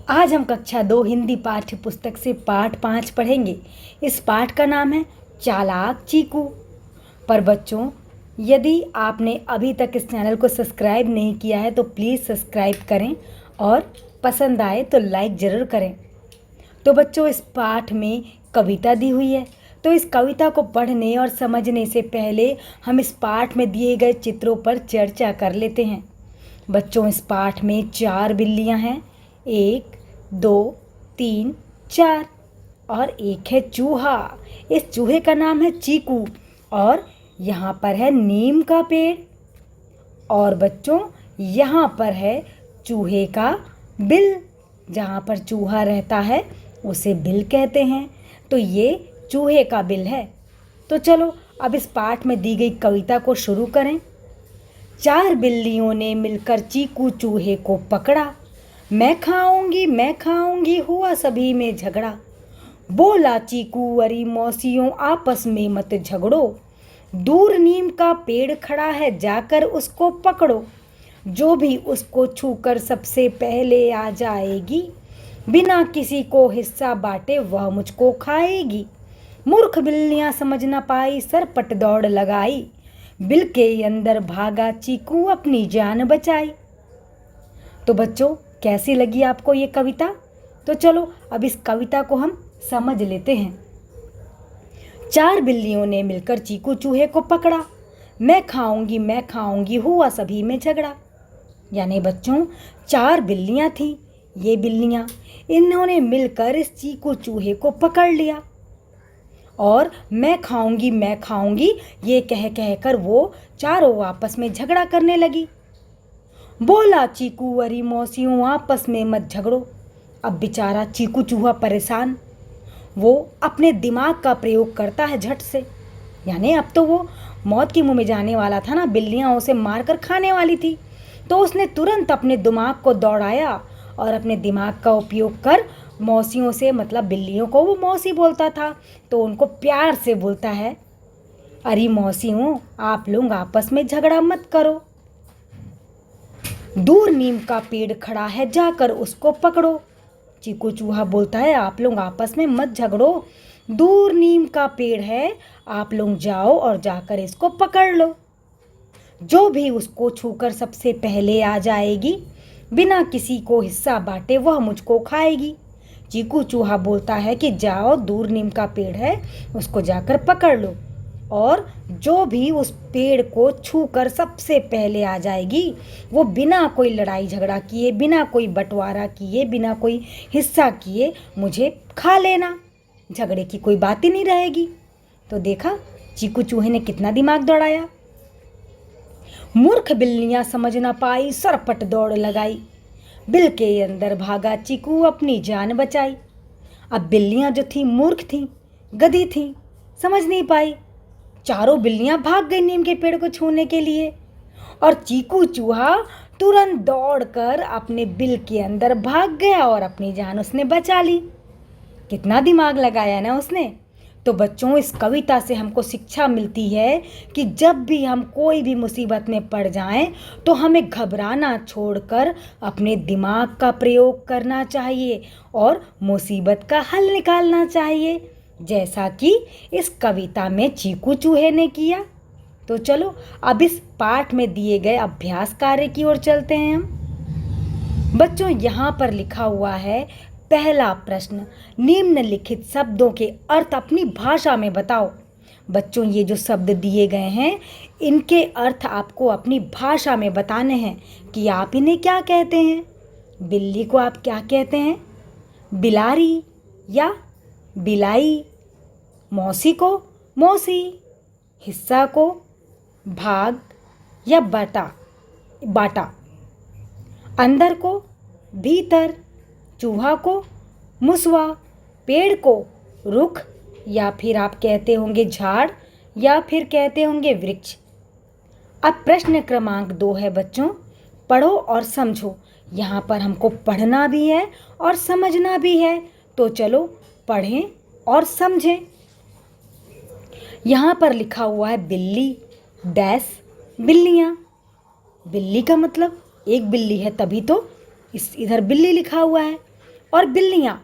आज हम कक्षा 2 हिंदी पाठ्य पुस्तक से पाठ 5 पढ़ेंगे। इस पाठ का नाम है चालाक चीकू। पर बच्चों, यदि आपने अभी तक इस चैनल को सब्सक्राइब नहीं किया है तो प्लीज़ सब्सक्राइब करें और पसंद आए तो लाइक ज़रूर करें। तो बच्चों, इस पाठ में कविता दी हुई है, तो इस कविता को पढ़ने और समझने से पहले हम इस पाठ में दिए गए चित्रों पर चर्चा कर लेते हैं। बच्चों, इस पाठ में 4 बिल्लियां हैं, 1 2 3 4 और एक है चूहा। इस चूहे का नाम है चीकू और यहाँ पर है नीम का पेड़। और बच्चों, यहाँ पर है चूहे का बिल। जहाँ पर चूहा रहता है उसे बिल कहते हैं। तो ये चूहे का बिल है। तो चलो अब इस पाठ में दी गई कविता को शुरू करें। 4 बिल्लियों ने मिलकर चीकू चूहे को पकड़ा। मैं खाऊंगी हुआ सभी में झगड़ा। बोला चीकू, अरे मौसियों आपस में मत झगड़ो। दूर नीम का पेड़ खड़ा है, जाकर उसको पकड़ो। जो भी उसको छूकर सबसे पहले आ जाएगी, बिना किसी को हिस्सा बांटे वह मुझको खाएगी। मूर्ख बिल्लियां समझ न पाई, सरपट दौड़ लगाई। बिल के अंदर भागा चीकू, अपनी जान बचाई। तो बच्चों, कैसी लगी आपको ये कविता? तो चलो अब इस कविता को हम समझ लेते हैं। 4 बिल्लियों ने मिलकर चीकू चूहे को पकड़ा। मैं खाऊंगी हुआ सभी में झगड़ा। यानी बच्चों, 4 बिल्लियां थीं। ये बिल्लियां इन्होंने मिलकर इस चीकू चूहे को पकड़ लिया और मैं खाऊंगी ये कह कर वो चारों आपस में झगड़ा करने लगी। बोला चीकू, अरे मौसियों आपस में मत झगड़ो। अब बेचारा चीकू चूहा परेशान, वो अपने दिमाग का प्रयोग करता है झट से। यानी अब तो वो मौत के मुंह में जाने वाला था ना, बिल्लियां उसे मारकर खाने वाली थी। तो उसने तुरंत अपने दिमाग को दौड़ाया और अपने दिमाग का उपयोग कर मौसियों से, मतलब बिल्लियों को वो मौसी बोलता था, तो उनको प्यार से बोलता है, अरे मौसियों आप लोग आपस में झगड़ा मत करो। दूर नीम का पेड़ खड़ा है, जाकर उसको पकड़ो। चीकू चूहा बोलता है, आप लोग आपस में मत झगड़ो। दूर नीम का पेड़ है, आप लोग जाओ और जाकर इसको पकड़ लो। जो भी उसको छूकर सबसे पहले आ जाएगी, बिना किसी को हिस्सा बांटे वह मुझको खाएगी। चीकू चूहा बोलता है कि जाओ, दूर नीम का पेड़ है, उसको जाकर पकड़ लो। और जो भी उस पेड़ को छूकर सबसे पहले आ जाएगी, वो बिना कोई लड़ाई झगड़ा किए, बिना कोई बंटवारा किए, बिना कोई हिस्सा किए मुझे खा लेना। झगड़े की कोई बात ही नहीं रहेगी। तो देखा चीकू चूहे ने कितना दिमाग दौड़ाया। मूर्ख बिल्लियां समझ ना पाई, सरपट दौड़ लगाई। बिल के अंदर भागा चीकू, अपनी जान बचाई। अब बिल्लियां जो थी मूर्ख थी, गधी थी, समझ नहीं पाई। चारों बिल्लियां भाग गई नीम के पेड़ को छूने के लिए और चीकू चूहा तुरंत दौड़कर अपने बिल के अंदर भाग गया और अपनी जान उसने बचा ली। कितना दिमाग लगाया ना उसने। तो बच्चों, इस कविता से हमको शिक्षा मिलती है कि जब भी हम कोई भी मुसीबत में पड़ जाएं तो हमें घबराना छोड़कर अपने दिमाग का प्रयोग करना चाहिए और मुसीबत का हल निकालना चाहिए, जैसा कि इस कविता में चीकू चूहे ने किया। तो चलो अब इस पाठ में दिए गए अभ्यास कार्य की ओर चलते हैं हम। बच्चों, यहाँ पर लिखा हुआ है, पहला प्रश्न, निम्नलिखित शब्दों के अर्थ अपनी भाषा में बताओ। बच्चों, ये जो शब्द दिए गए हैं इनके अर्थ आपको अपनी भाषा में बताने हैं कि आप इन्हें क्या कहते हैं। बिल्ली को आप क्या कहते हैं? बिलारी या बिलाई। मौसी को मौसी। हिस्सा को भाग या बाटा। अंदर को भीतर। चूहा को मुसवा। पेड़ को रुख या फिर आप कहते होंगे झाड़ या फिर कहते होंगे वृक्ष। अब प्रश्न क्रमांक 2 है बच्चों, पढ़ो और समझो। यहाँ पर हमको पढ़ना भी है और समझना भी है। तो चलो पढ़ें और समझें। यहाँ पर लिखा हुआ है बिल्ली डैश बिल्लियाँ। बिल्ली का मतलब एक बिल्ली है, तभी तो इधर बिल्ली लिखा हुआ है। और बिल्लियाँ,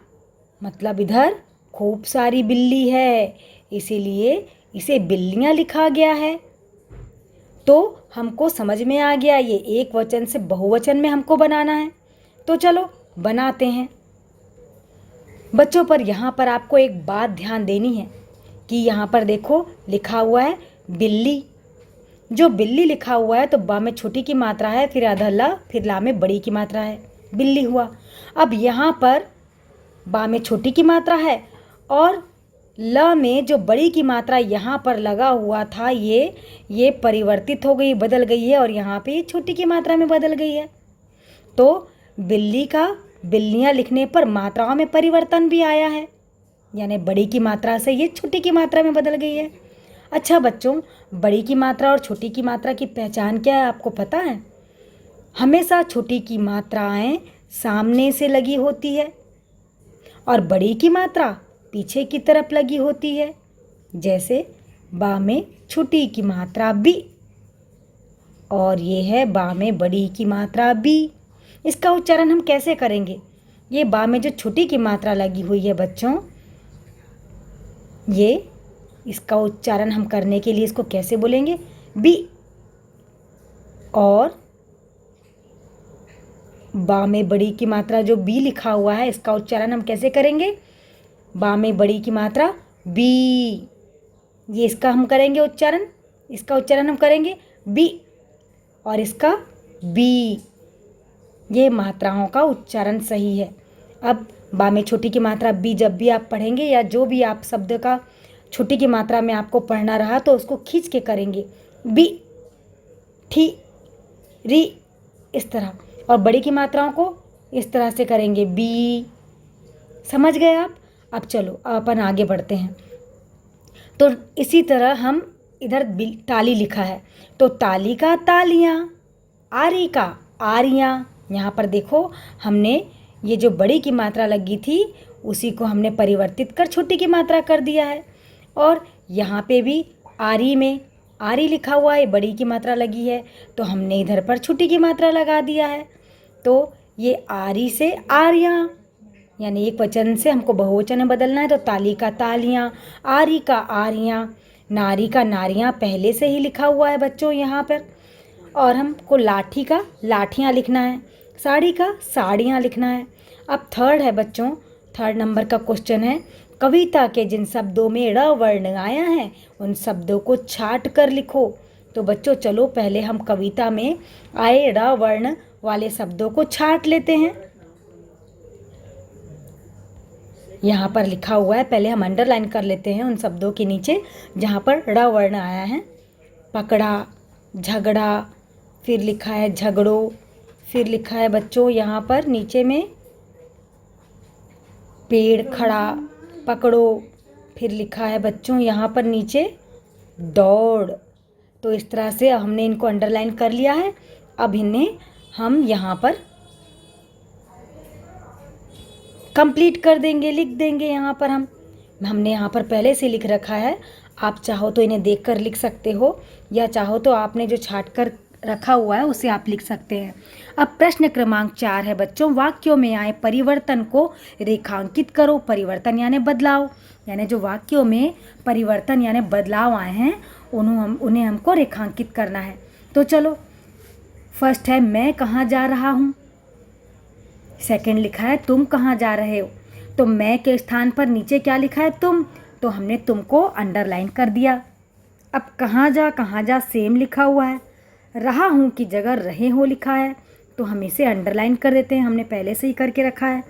मतलब इधर खूब सारी बिल्ली है, इसीलिए इसे बिल्लियाँ लिखा गया है। तो हमको समझ में आ गया ये एक वचन से बहुवचन में हमको बनाना है। तो चलो बनाते हैं बच्चों। पर यहाँ पर आपको एक बात ध्यान देनी है कि यहाँ पर देखो लिखा हुआ है बिल्ली। जो बिल्ली लिखा हुआ है तो बा में छोटी की मात्रा है, फिर आधा ला, फिर ला में बड़ी की मात्रा है, बिल्ली हुआ। अब यहाँ पर बा में छोटी की मात्रा है और ल में जो बड़ी की मात्रा यहाँ पर लगा हुआ था ये परिवर्तित हो गई, बदल गई है और यहाँ पे छोटी की मात्रा में बदल गई है। तो बिल्ली का बिल्लियाँ लिखने पर मात्राओं में परिवर्तन भी आया है, यानी बड़ी की मात्रा से ये छोटी की मात्रा में बदल गई है। अच्छा बच्चों, बड़ी की मात्रा और छोटी की मात्रा की पहचान क्या है आपको पता है? हमेशा छोटी की मात्राएं सामने से लगी होती है और बड़ी की मात्रा पीछे की तरफ लगी होती है। जैसे बा में छोटी की मात्रा बी और ये है बा में बड़ी की मात्रा बी। इसका उच्चारण हम कैसे करेंगे? ये बा में जो छोटी की मात्रा लगी हुई है बच्चों, ये इसका उच्चारण हम करने के लिए इसको कैसे बोलेंगे? बी। और बा में बड़ी की मात्रा जो बी लिखा हुआ है, इसका उच्चारण हम कैसे करेंगे? बा में बड़ी की मात्रा बी। ये इसका हम करेंगे उच्चारण, इसका उच्चारण हम करेंगे बी और इसका बी। ये मात्राओं का उच्चारण सही है। अब बा में छोटी की मात्रा बी जब भी आप पढ़ेंगे या जो भी आप शब्द का छोटी की मात्रा में आपको पढ़ना रहा तो उसको खींच के करेंगे, बी, ठी, री, इस तरह। और बड़ी की मात्राओं को इस तरह से करेंगे, बी। समझ गए आप? अब चलो अपन आगे बढ़ते हैं। तो इसी तरह हम इधर ताली लिखा है तो ताली का तालियाँ, आरी का आरियाँ। यहाँ पर देखो हमने ये जो बड़ी की मात्रा लगी थी उसी को हमने परिवर्तित कर छोटी की मात्रा कर दिया है। और यहाँ पे भी आरी में आरी लिखा हुआ है, बड़ी की मात्रा लगी है तो हमने इधर पर छोटी की मात्रा लगा दिया है। तो ये आरी से आरियाँ, यानी एक वचन से हमको बहुवचन में बदलना है। तो ताली का तालियाँ, आरी का आरियाँ, नारी का नारियाँ पहले से ही लिखा हुआ है बच्चों यहाँ पर। और हमको लाठी का लाठियाँ लिखना है, साड़ी का साड़ियाँ लिखना है। अब थर्ड है बच्चों, थर्ड नंबर का क्वेश्चन है, कविता के जिन शब्दों में ड़ वर्ण आया है उन शब्दों को छाट कर लिखो। तो बच्चों चलो पहले हम कविता में आए ड़ वर्ण वाले शब्दों को छाट लेते हैं। यहाँ पर लिखा हुआ है, पहले हम अंडरलाइन कर लेते हैं उन शब्दों के नीचे जहाँ पर ड़ वर्ण आया है। पकड़ा, झगड़ा, फिर लिखा है झगड़ो, फिर लिखा है बच्चों यहाँ पर नीचे में पेड़ खड़ा, पकड़ो, फिर लिखा है बच्चों यहाँ पर नीचे दौड़। तो इस तरह से हमने इनको अंडरलाइन कर लिया है। अब इन्हें हम यहाँ पर कंप्लीट कर देंगे, लिख देंगे। यहाँ पर हमने यहाँ पर पहले से लिख रखा है, आप चाहो तो इन्हें देखकर लिख सकते हो या चाहो तो आपने जो छाट कर रखा हुआ है उसे आप लिख सकते हैं। अब प्रश्न क्रमांक 4 है बच्चों, वाक्यों में आए परिवर्तन को रेखांकित करो। परिवर्तन यानी बदलाव, यानी जो वाक्यों में परिवर्तन यानी बदलाव आए हैं उन्हें हमको रेखांकित करना है। तो चलो, फर्स्ट है मैं कहाँ जा रहा हूँ। सेकंड लिखा है तुम कहाँ जा रहे हो। तो मैं के स्थान पर नीचे क्या लिखा है? तुम। तो हमने तुमको अंडरलाइन कर दिया। अब कहाँ जा सेम लिखा हुआ है। रहा हूँ की जगह रहे हो लिखा है तो हम इसे अंडरलाइन कर देते हैं, हमने पहले से ही करके रखा है,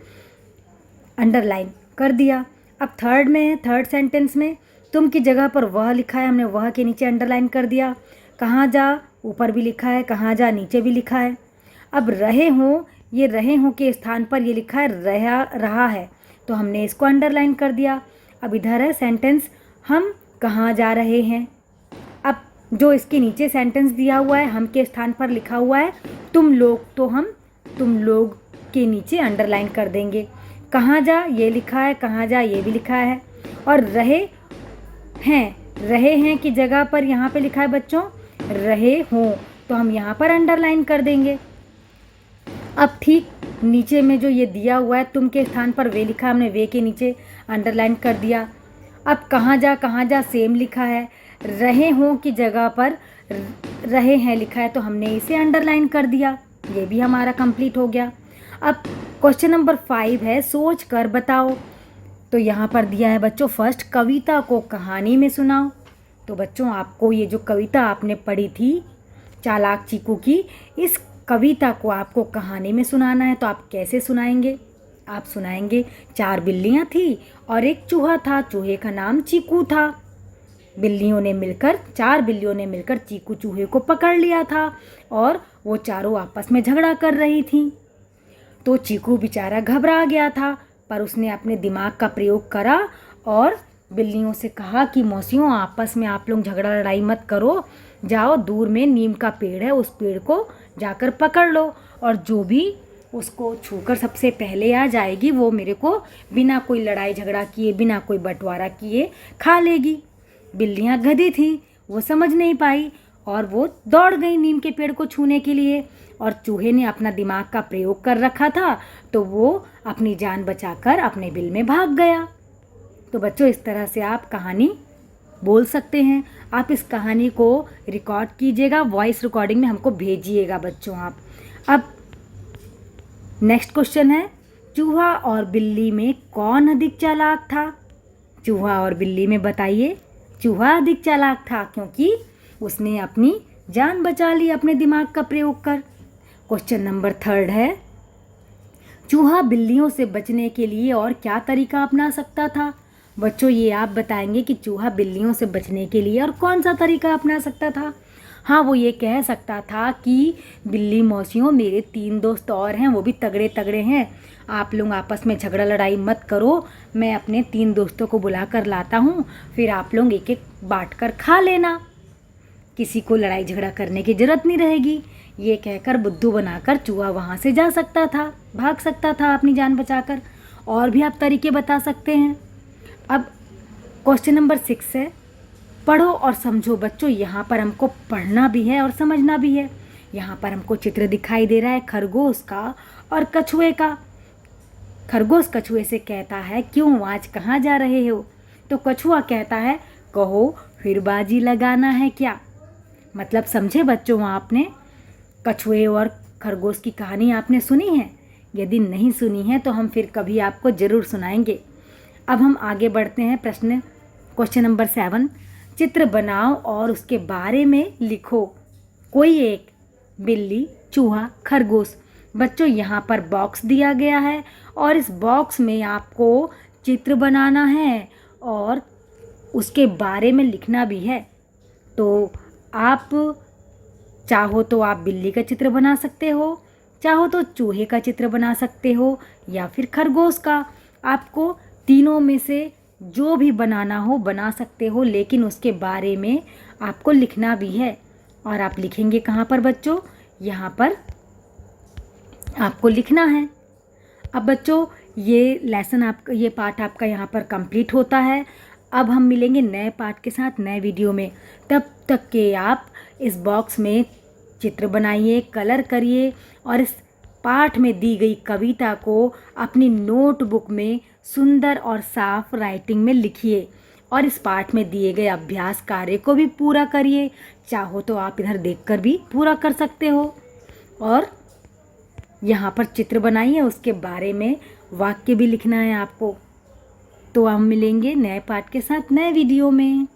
अंडरलाइन कर दिया। अब थर्ड में, थर्ड सेंटेंस में तुम की जगह पर वह लिखा है, हमने वह के नीचे अंडरलाइन कर दिया। कहाँ जा ऊपर भी लिखा है, कहाँ जा नीचे भी लिखा है। अब रहे हो, ये रहे हो के स्थान पर ये लिखा है रहा है तो हमने इसको अंडरलाइन कर दिया। अब इधर है सेंटेंस हम कहाँ जा रहे हैं। अब जो इसके नीचे सेंटेंस दिया हुआ है हम के स्थान पर लिखा हुआ है तुम लोग, तो हम तुम लोग के नीचे अंडरलाइन कर देंगे। कहाँ जा ये लिखा है, कहाँ जा ये भी लिखा है। और रहे हैं की जगह पर यहाँ पे लिखा है बच्चों रहे हों तो हम यहाँ पर अंडरलाइन कर देंगे। अब ठीक नीचे में जो ये दिया हुआ है तुम के स्थान पर वे लिखा, हमने वे के नीचे अंडरलाइन कर दिया। अब कहाँ जा सेम लिखा है, रहे हों की जगह पर रहे हैं लिखा है, तो हमने इसे अंडरलाइन कर दिया। ये भी हमारा कंप्लीट हो गया। अब क्वेश्चन नंबर 5 है, सोच कर बताओ। तो यहाँ पर दिया है बच्चों, फर्स्ट कविता को कहानी में सुनाओ। तो बच्चों आपको ये जो कविता आपने पढ़ी थी चालाक चीकू की, इस कविता को आपको कहानी में सुनाना है। तो आप कैसे सुनाएंगे? आप सुनाएंगे, 4 बिल्लियाँ थी और एक चूहा था, चूहे का नाम चीकू था। 4 बिल्लियों ने मिलकर चीकू चूहे को पकड़ लिया था और वो चारों आपस में झगड़ा कर रही थीं। तो चीकू बेचारा घबरा गया था, पर उसने अपने दिमाग का प्रयोग करा और बिल्लियों से कहा कि मौसियों, आपस में आप लोग झगड़ा लड़ाई मत करो, जाओ दूर में नीम का पेड़ है, उस पेड़ को जाकर पकड़ लो और जो भी उसको छूकर सबसे पहले आ जाएगी वो मेरे को बिना कोई लड़ाई झगड़ा किए, बिना कोई बंटवारा किए खा लेगी। बिल्लियाँ गधी थी, वो समझ नहीं पाई और वो दौड़ गई नीम के पेड़ को छूने के लिए, और चूहे ने अपना दिमाग का प्रयोग कर रखा था तो वो अपनी जान बचाकर अपने बिल में भाग गया। तो बच्चों इस तरह से आप कहानी बोल सकते हैं। आप इस कहानी को रिकॉर्ड कीजिएगा, वॉइस रिकॉर्डिंग में हमको भेजिएगा बच्चों आप। अब नेक्स्ट क्वेश्चन है, चूहा और बिल्ली में कौन अधिक चालाक था? चूहा और बिल्ली में बताइए। चूहा अधिक चालाक था क्योंकि उसने अपनी जान बचा ली अपने दिमाग का प्रयोग कर। क्वेश्चन नंबर 3 है, चूहा बिल्लियों से बचने के लिए और क्या तरीका अपना सकता था? बच्चों ये आप बताएंगे कि चूहा बिल्लियों से बचने के लिए और कौन सा तरीका अपना सकता था। हाँ, वो ये कह सकता था कि बिल्ली मौसियों, मेरे 3 दोस्त और हैं, वो भी तगड़े तगड़े हैं, आप लोग आपस में झगड़ा लड़ाई मत करो, मैं अपने 3 दोस्तों को बुला कर लाता हूँ, फिर आप लोग एक एक बांट कर खा लेना, किसी को लड़ाई झगड़ा करने की ज़रूरत नहीं रहेगी। ये कहकर बुद्धू बनाकर चूहा वहाँ से जा सकता था, भाग सकता था अपनी जान बचाकर। और भी आप तरीके बता सकते हैं। अब क्वेश्चन नंबर 6 है, पढ़ो और समझो। बच्चों यहाँ पर हमको पढ़ना भी है और समझना भी है। यहाँ पर हमको चित्र दिखाई दे रहा है खरगोश का और कछुए का। खरगोश कछुए से कहता है, क्यों आज कहाँ जा रहे हो? तो कछुआ कहता है, कहो फिर बाजी लगाना है क्या? मतलब समझे बच्चों आपने? कछुए और खरगोश की कहानी आपने सुनी है? यदि नहीं सुनी है तो हम फिर कभी आपको ज़रूर सुनाएंगे। अब हम आगे बढ़ते हैं। क्वेश्चन नंबर 7, चित्र बनाओ और उसके बारे में लिखो। कोई एक, बिल्ली, चूहा, खरगोश। बच्चों यहाँ पर बॉक्स दिया गया है और इस बॉक्स में आपको चित्र बनाना है और उसके बारे में लिखना भी है। तो आप चाहो तो आप बिल्ली का चित्र बना सकते हो, चाहो तो चूहे का चित्र बना सकते हो या फिर खरगोश का। आपको तीनों में से जो भी बनाना हो बना सकते हो, लेकिन उसके बारे में आपको लिखना भी है। और आप लिखेंगे कहाँ पर बच्चों? यहाँ पर आपको लिखना है। अब बच्चों ये लेसन आपका, ये पार्ट आपका यहाँ पर कंप्लीट होता है। अब हम मिलेंगे नए पार्ट के साथ नए वीडियो में। तब तक के आप इस बॉक्स में चित्र बनाइए, कलर करिए और इस पाठ में दी गई कविता को अपनी नोटबुक में सुंदर और साफ राइटिंग में लिखिए और इस पाठ में दिए गए अभ्यास कार्य को भी पूरा करिए। चाहो तो आप इधर देखकर भी पूरा कर सकते हो और यहाँ पर चित्र बनाइए, उसके बारे में वाक्य भी लिखना है आपको। तो हम मिलेंगे नए पाठ के साथ नए वीडियो में।